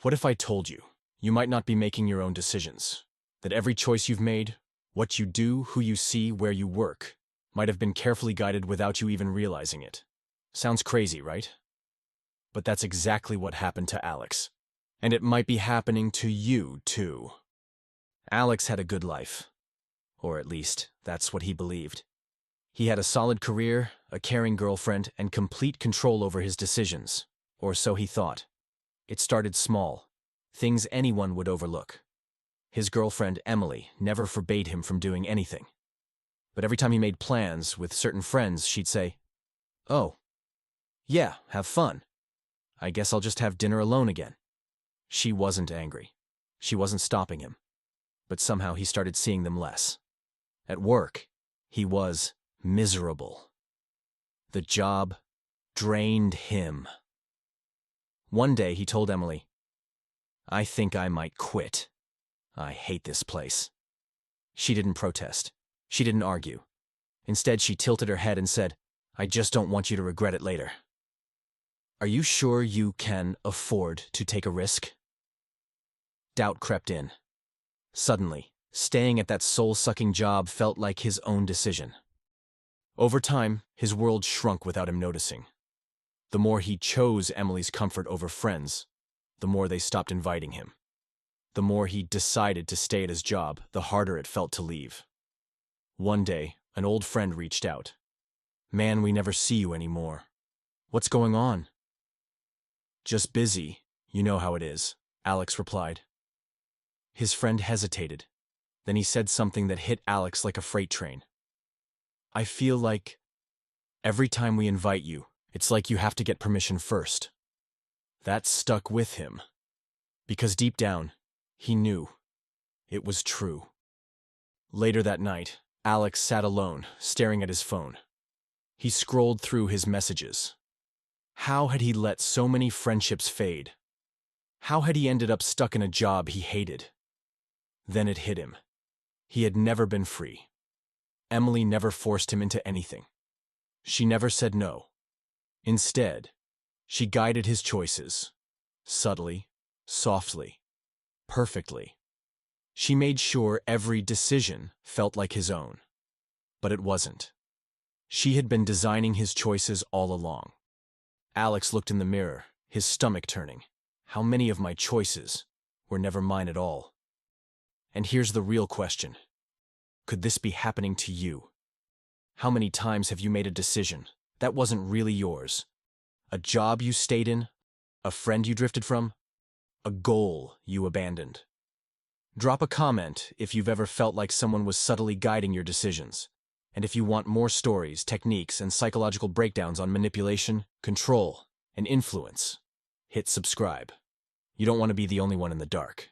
What if I told you, you might not be making your own decisions? That every choice you've made, what you do, who you see, where you work, might have been carefully guided without you even realizing it. Sounds crazy, right? But that's exactly what happened to Alex. And it might be happening to you, too. Alex had a good life. Or at least, that's what he believed. He had a solid career, a caring girlfriend, and complete control over his decisions. Or so he thought. It started small. Things anyone would overlook. His girlfriend, Emily, never forbade him from doing anything. But every time he made plans with certain friends, she'd say, "Oh, yeah, have fun. I guess I'll just have dinner alone again." She wasn't angry. She wasn't stopping him. But somehow he started seeing them less. At work, he was miserable. The job drained him. One day he told Emily, "I think I might quit. I hate this place." She didn't protest. She didn't argue. Instead, she tilted her head and said, "I just don't want you to regret it later." "Are you sure you can afford to take a risk?" Doubt crept in. Suddenly, staying at that soul-sucking job felt like his own decision. Over time, his world shrunk without him noticing. The more he chose Emily's comfort over friends, the more they stopped inviting him. The more he decided to stay at his job, the harder it felt to leave. One day, an old friend reached out. "Man, we never see you anymore. What's going on?" "Just busy. You know how it is," Alex replied. His friend hesitated. Then he said something that hit Alex like a freight train. "I feel like every time we invite you, it's like you have to get permission first." That stuck with him. Because deep down, he knew it was true. Later that night, Alex sat alone, staring at his phone. He scrolled through his messages. How had he let so many friendships fade? How had he ended up stuck in a job he hated? Then it hit him. He had never been free. Emily never forced him into anything. She never said no. Instead, she guided his choices. Subtly, softly, perfectly. She made sure every decision felt like his own. But it wasn't. She had been designing his choices all along. Alex looked in the mirror, his stomach turning. How many of my choices were never mine at all? And here's the real question. Could this be happening to you? How many times have you made a decision that wasn't really yours? A job you stayed in? A friend you drifted from? A goal you abandoned? Drop a comment if you've ever felt like someone was subtly guiding your decisions. And if you want more stories, techniques, and psychological breakdowns on manipulation, control, and influence, hit subscribe. You don't want to be the only one in the dark.